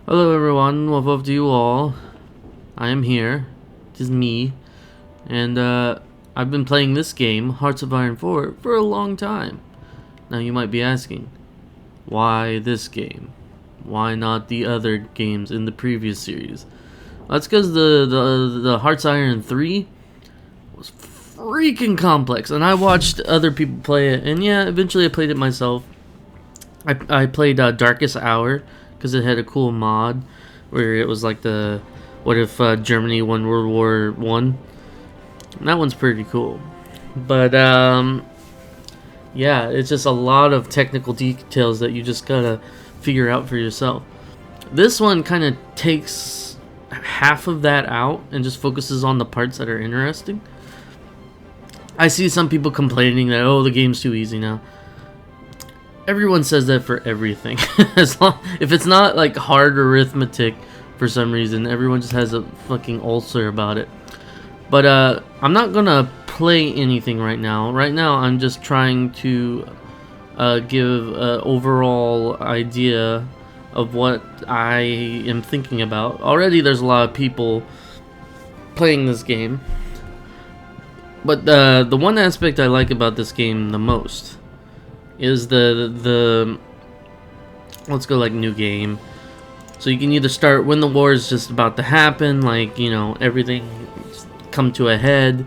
Hello everyone, welcome to you all. I am here. It is me. And I've been playing this game, Hearts of Iron 4, for a long time. Now you might be asking, why this game? Why not the other games in the previous series? That's because the Hearts of Iron 3 was freaking complex. And I watched other people play it, and yeah, eventually I played it myself. I played Darkest Hour, because it had a cool mod where it was like the what if Germany won World War I. That one's pretty cool, but yeah, it's just a lot of technical details that you just gotta figure out for yourself. This one kind of takes half of that out and just focuses on the parts that are interesting. I see some people complaining that, oh, the game's too easy now. Everyone says that for everything. If it's not like hard arithmetic for some reason, everyone just has a fucking ulcer about it. But I'm not gonna play anything right now. Right now I'm just trying to give an overall idea of what I am thinking about. Already there's a lot of people playing this game. But the one aspect I like about this game the most is the let's go like new game. So you can either start when the war is just about to happen, like, you know, everything come to a head,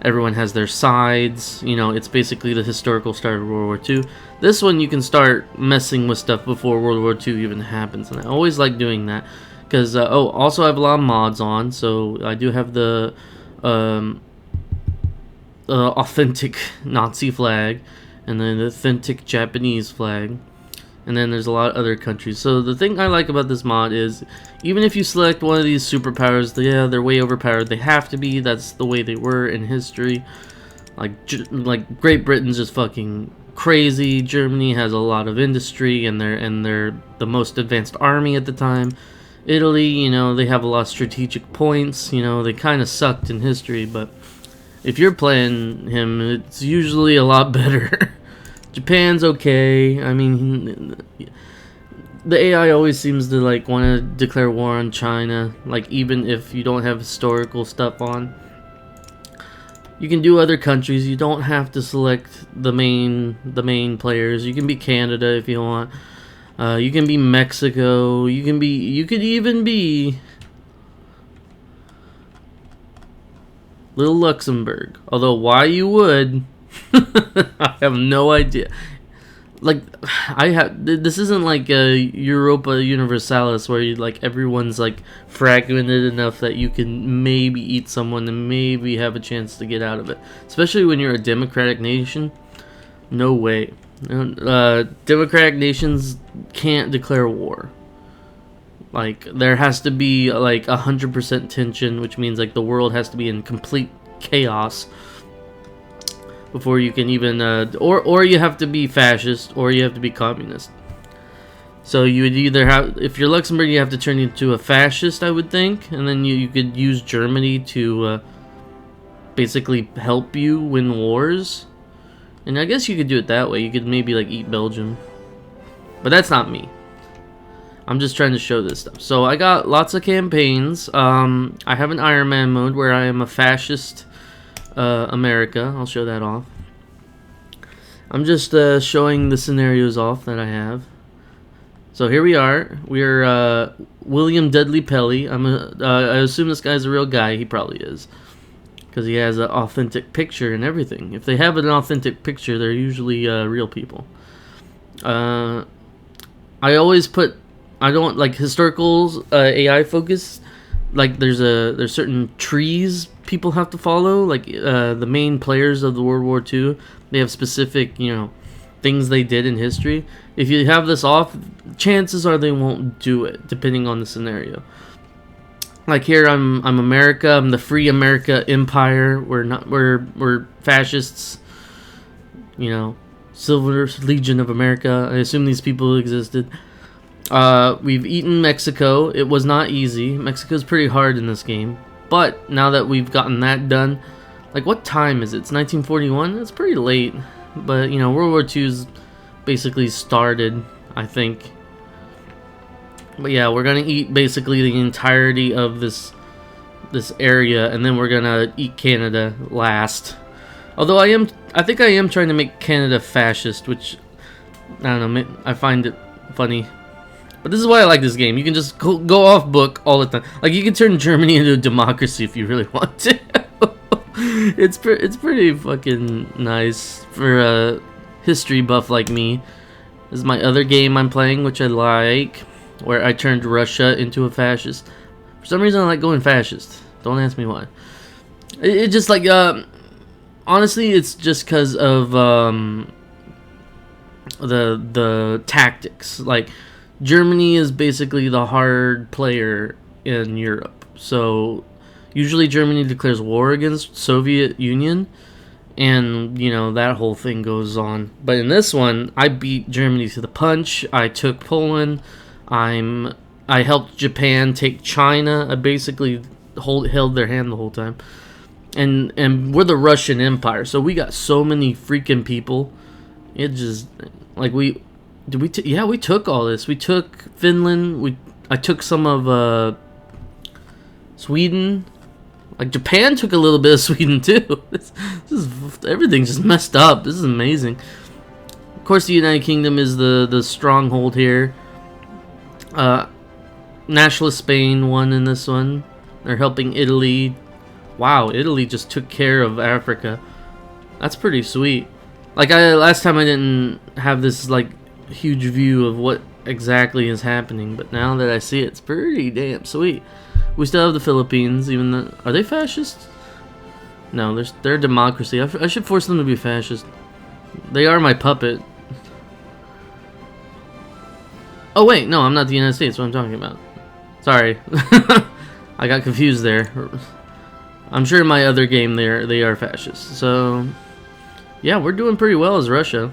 everyone has their sides, you know, it's basically the historical start of World War II. This one you can start messing with stuff before World War II even happens, and I always like doing that because oh, also I have a lot of mods on, so I do have the authentic Nazi flag, and then the authentic Japanese flag, and then there's a lot of other countries. So the thing I like about this mod is, even if you select one of these superpowers, yeah, they're way overpowered. They have to be. That's the way they were in history. Like Great Britain's just fucking crazy. Germany has a lot of industry, and they're the most advanced army at the time. Italy, you know, they have a lot of strategic points. You know, they kind of sucked in history, but if you're playing him, it's usually a lot better. Japan's okay. I mean, the AI always seems to like want to declare war on China, like even if you don't have historical stuff on. You can do other countries. You don't have to select the main players. You can be Canada if you want. You can be Mexico. You could even be little Luxembourg. Although why you would, I have no idea. Like, this isn't like a Europa Universalis where like everyone's like fragmented enough that you can maybe eat someone and maybe have a chance to get out of it. Especially when you're a democratic nation. No way. Democratic nations can't declare war. Like, there has to be like 100% tension, which means like the world has to be in complete chaos before you can even or you have to be fascist or you have to be communist. So you would either have, if you're Luxembourg, you have to turn into a fascist, I would think, and then you could use Germany to basically help you win wars. And I guess you could do it that way. You could maybe like eat Belgium, but that's not me. I'm just trying to show this stuff. So I got lots of campaigns. I have an Iron Man mode where I am a fascist America. I'll show that off. I'm just showing the scenarios off that I have. So here we are. We're William Dudley Pelly. I assume this guy's a real guy. He probably is, because he has an authentic picture and everything. If they have an authentic picture, they're usually real people. I always put, I don't like historical AI focus. Like there's certain trees people have to follow. Like the main players of the World War II, they have specific, you know, things they did in history. If you have this off, chances are they won't do it, depending on the scenario. Like here, I'm America. I'm the Free America Empire. We're fascists. You know, Silver Legion of America. I assume these people existed. We've eaten Mexico. It was not easy. Mexico's pretty hard in this game. But now that we've gotten that done, like, what time is it? It's 1941? It's pretty late. But, you know, World War II's basically started, I think. But yeah, we're gonna eat basically the entirety of this area, and then we're gonna eat Canada last. Although I think I am trying to make Canada fascist, which I don't know, I find it funny. But this is why I like this game. You can just go off book all the time. Like, you can turn Germany into a democracy if you really want to. It's pretty fucking nice for a history buff like me. This is my other game I'm playing, which I like, where I turned Russia into a fascist. For some reason, I like going fascist. Don't ask me why. It just like, honestly, it's just because of the tactics. Like, Germany is basically the hard player in Europe. So usually Germany declares war against Soviet Union, and you know, that whole thing goes on. But in this one, I beat Germany to the punch. I took Poland. I helped Japan take China. I basically held their hand the whole time. And we're the Russian Empire, so we got so many freaking people. It just, like, we took all this. We took Finland. I took some of Sweden. Like, Japan took a little bit of Sweden too. Everything's just messed up. This is amazing. Of course, the United Kingdom is the stronghold here. Nationalist Spain won in this one. They're helping Italy. Wow, Italy just took care of Africa. That's pretty sweet. Like, last time I didn't have this like huge view of what exactly is happening, but now that I see it, it's pretty damn sweet. We still have the Philippines, even though... Are they fascist? No, they're a democracy. I should force them to be fascist. They are my puppet. Oh wait, no, I'm not the United States. What I'm talking about. Sorry. I got confused there. I'm sure in my other game they are fascist. So, yeah, we're doing pretty well as Russia.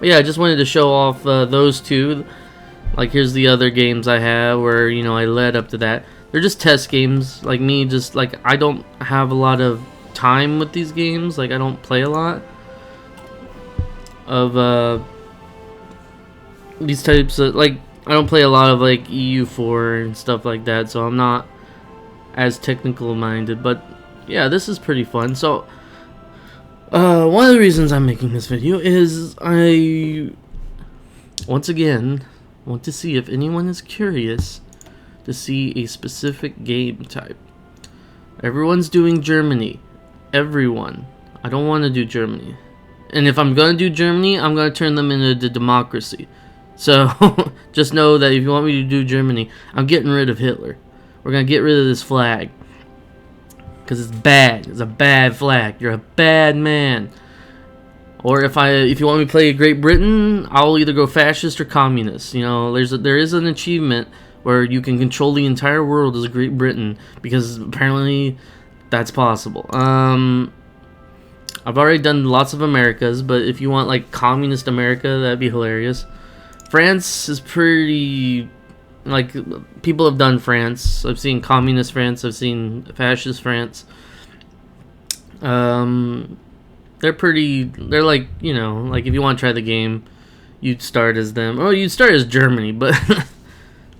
But yeah, I just wanted to show off those two. Like, here's the other games I have where, you know, I led up to that. They're just test games. Like me, just like, I don't have a lot of time with these games. Like, I don't play a lot of these types of, like, I don't play a lot of like EU4 and stuff like that, so I'm not as technical minded. But yeah, this is pretty fun. So one of the reasons I'm making this video is I once again want to see if anyone is curious to see a specific game type. Everyone's doing Germany. Everyone. I don't want to do Germany. And if I'm going to do Germany, I'm going to turn them into the democracy. So, just know that if you want me to do Germany, I'm getting rid of Hitler. We're going to get rid of this flag. Because it's bad. It's a bad flag. You're a bad man. Or if you want me to play Great Britain, I'll either go fascist or communist. You know, there is an achievement where you can control the entire world as Great Britain, because apparently that's possible. I've already done lots of Americas, but if you want like communist America, that'd be hilarious. France is pretty, like, people have done France. I've seen communist France. I've seen fascist France. They're like, you know, like if you want to try the game, you'd start as them. Oh, you'd start as Germany, but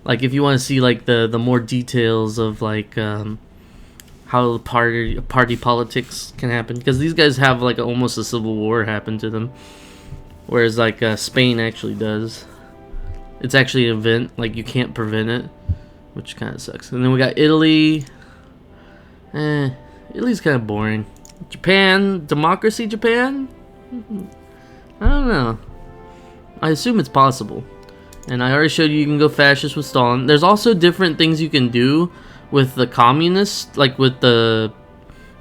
like if you want to see like the more details of like how party politics can happen, because these guys have like almost a civil war happen to them, whereas like Spain actually does. It's actually an event, like you can't prevent it, which kind of sucks. And then we got Italy. Italy's kind of boring. Japan, democracy Japan? I don't know. I assume it's possible. And I already showed you can go fascist with Stalin. There's also different things you can do with the communists, like with the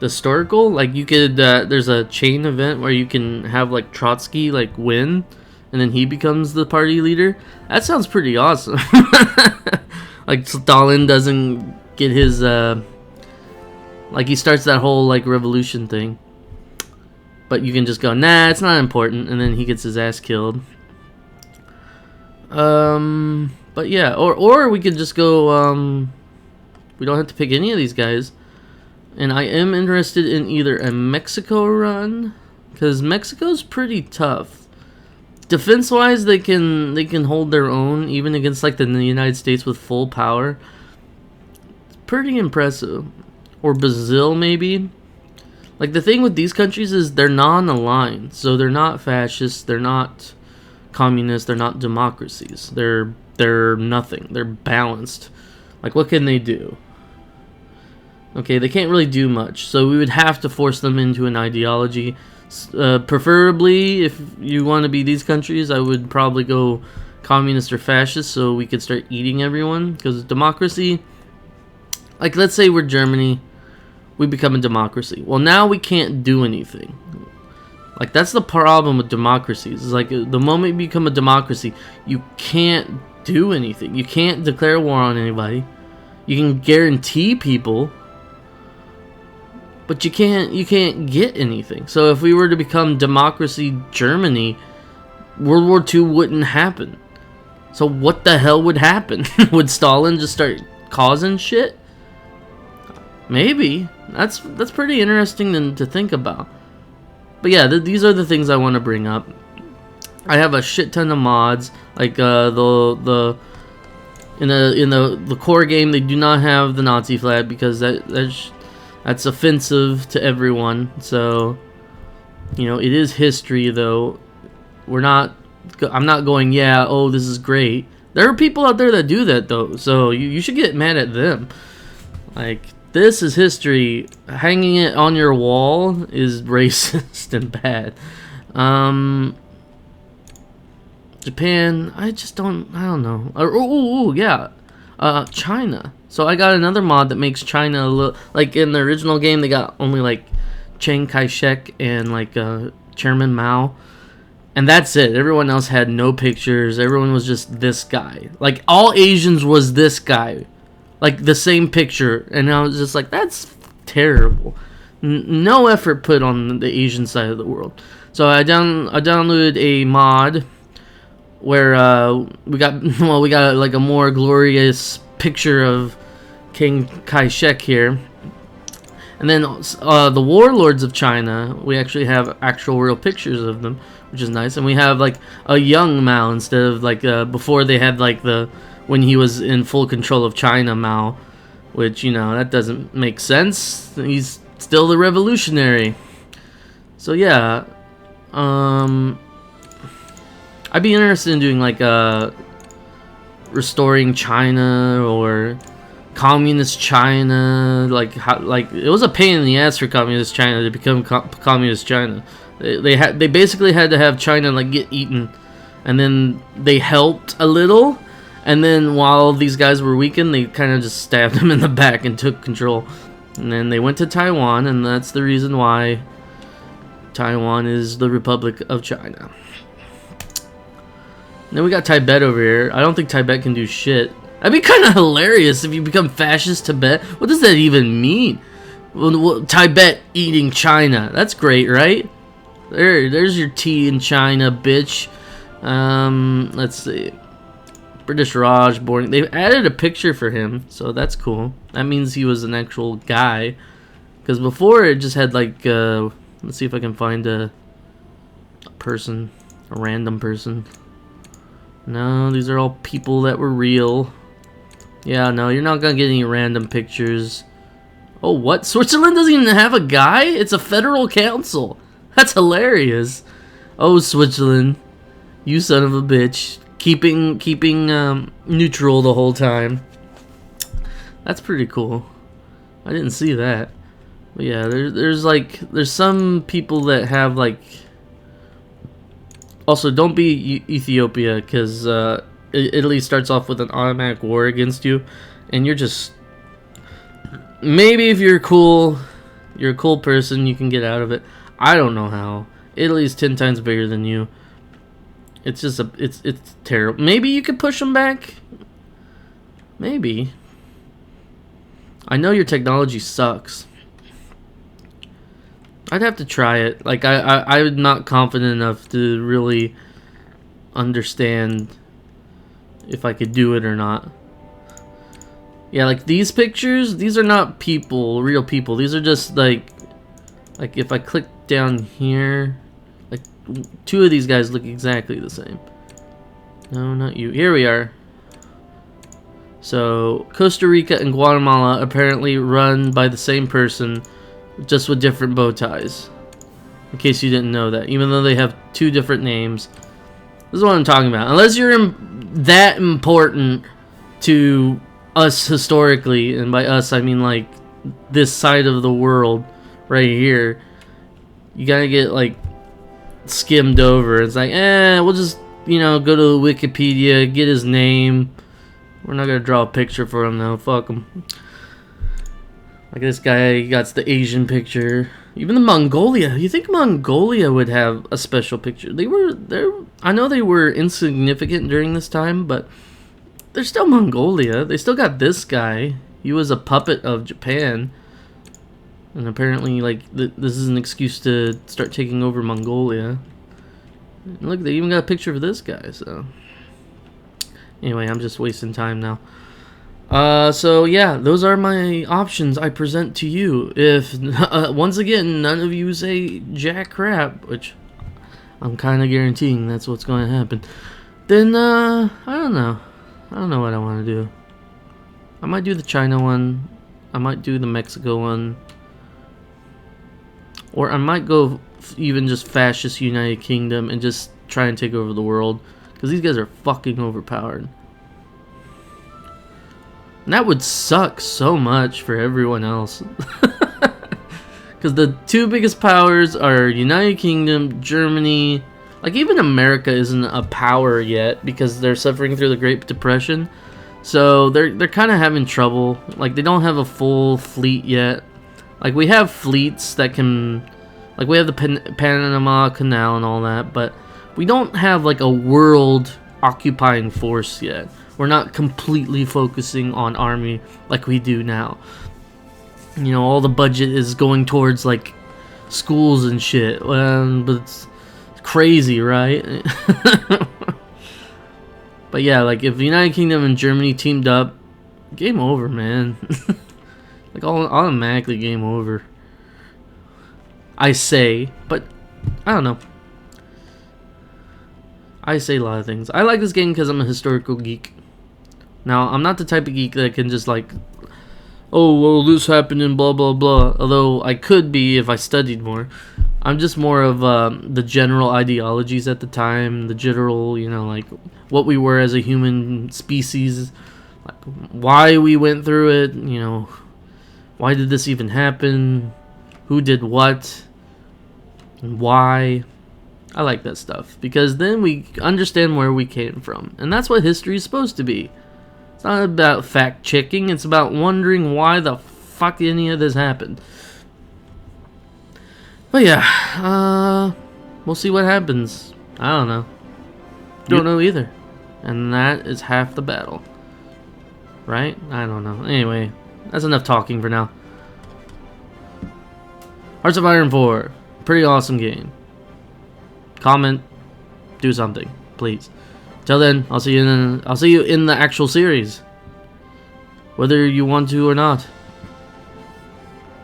historical. Like you could, there's a chain event where you can have like Trotsky like win, and then he becomes the party leader. That sounds pretty awesome. Like Stalin doesn't get his, like he starts that whole like revolution thing, but you can just go, nah, it's not important, and then he gets his ass killed. But yeah, or we could just go, we don't have to pick any of these guys. And I am interested in either a Mexico run, because Mexico's pretty tough. defense-wise, they can hold their own even against like the United States with full power. It's pretty impressive. Or Brazil, maybe. Like, the thing with these countries is they're non-aligned, so they're not fascists, they're not communists, they're not democracies. They're nothing. They're balanced. Like, what can they do? Okay, they can't really do much, so we would have to force them into an ideology. Preferably, if you want to be these countries, I would probably go communist or fascist, so we could start eating everyone. Because democracy, like, let's say we're Germany, we become a democracy. Well, now we can't do anything. Like, that's the problem with democracies. It's like, the moment you become a democracy, you can't do anything. You can't declare war on anybody. You can guarantee people, but you can't get anything. So if we were to become democracy Germany, World War II wouldn't happen. So what the hell would happen? Would Stalin just start causing shit? Maybe. That's pretty interesting to think about. But yeah, these are the things I want to bring up. I have a shit ton of mods. Like in the core game, they do not have the Nazi flag because that's offensive to everyone. So, you know, it is history though. I'm not going, yeah, oh, this is great. There are people out there that do that though, so you should get mad at them. Like, this is history. Hanging it on your wall is racist and bad. Japan, I don't know. Yeah. China. So I got another mod that makes China a little, like in the original game, they got only like Chiang Kai-shek and like Chairman Mao. And that's it. Everyone else had no pictures. Everyone was just this guy. Like, all Asians was this guy. Like, the same picture. And I was just like, that's terrible. No effort put on the Asian side of the world. So I downloaded a mod where we got like a more glorious picture of King Kai-shek here. And then the warlords of China, we actually have actual real pictures of them, which is nice. And we have like a young Mao instead of like before they had like when he was in full control of China Mao, which, you know, that doesn't make sense. He's still the revolutionary. So yeah, I'd be interested in doing like restoring China or communist China. Like it was a pain in the ass for communist China to become communist China. They basically had to have China like get eaten, and then they helped a little, and then while these guys were weakened, they kind of just stabbed them in the back and took control. And then they went to Taiwan, and that's the reason why Taiwan is the Republic of China. And then we got Tibet over here. I don't think Tibet can do shit. That'd be kind of hilarious if you become fascist Tibet. What does that even mean? Well, Tibet eating China. That's great, right? There's your tea in China, bitch. Let's see. British Raj boarding. They've added a picture for him, so that's cool. That means he was an actual guy. Because before it just had like, let's see if I can find a person, a random person. No, these are all people that were real. Yeah, no, you're not gonna get any random pictures. Oh, what? Switzerland doesn't even have a guy? It's a federal council. That's hilarious. Oh, Switzerland, you son of a bitch. Keeping neutral the whole time. That's pretty cool. I didn't see that. But yeah, there's some people that have like. Also, don't be Ethiopia, because Italy starts off with an automatic war against you, and you're just. Maybe if you're a cool person, you can get out of it. I don't know how. Italy's 10 times bigger than you. It's just it's terrible. Maybe you could push them back. Maybe. I know your technology sucks. I'd have to try it. Like I'm not confident enough to really understand if I could do it or not. Yeah, like these pictures, these are not people, real people. These are just like if I click down here, like two of these guys look exactly the same. No, not you. Here we are. So, Costa Rica and Guatemala apparently run by the same person, just with different bow ties. In case you didn't know that. Even though they have two different names. This is what I'm talking about. Unless you're that important to us historically, and by us I mean like this side of the world right here, you gotta get like skimmed over. It's like, we'll just, you know, go to Wikipedia, get his name. We're not gonna draw a picture for him though. Fuck him. Like this guy, he got the Asian picture. Even the Mongolia. You think Mongolia would have a special picture? I know they were insignificant during this time, but they're still Mongolia. They still got this guy. He was a puppet of Japan, and apparently, like, this is an excuse to start taking over Mongolia. And look, they even got a picture of this guy. So anyway, I'm just wasting time now. So yeah, those are my options I present to you. If once again none of you say jack crap, which I'm kind of guaranteeing that's what's going to happen, then I don't know what I want to do. I might do the China one, I might do the Mexico one, or I might go even just fascist United Kingdom and just try and take over the world, because these guys are fucking overpowered. And that would suck so much for everyone else. Because the two biggest powers are United Kingdom, Germany. Like, even America isn't a power yet because they're suffering through the Great Depression. So they're kind of having trouble. Like, they don't have a full fleet yet. Like, we have fleets that can... Like, we have the Panama Canal and all that. But we don't have, like, a world occupying force yet. We're not completely focusing on army like we do now. You know, all the budget is going towards like schools and shit. But it's crazy, right? But yeah, like if the United Kingdom and Germany teamed up, game over, man. Like automatically game over. I say, but I don't know. I say a lot of things. I like this game because I'm a historical geek. Now, I'm not the type of geek that can just like, oh, well, this happened and blah, blah, blah. Although I could be if I studied more. I'm just more of the general ideologies at the time. The general, you know, like what we were as a human species. Like why we went through it, you know. Why did this even happen? Who did what? And why? I like that stuff. Because then we understand where we came from. And that's what history is supposed to be. It's not about fact-checking, it's about wondering why the fuck any of this happened. But yeah, we'll see what happens. I don't know. Don't know either. And that is half the battle. Right? I don't know. Anyway, that's enough talking for now. Hearts of Iron 4. Pretty awesome game. Comment, do something, please. Till then, I'll see you in the actual series, whether you want to or not.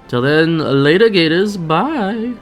Till then, later, Gators. Bye.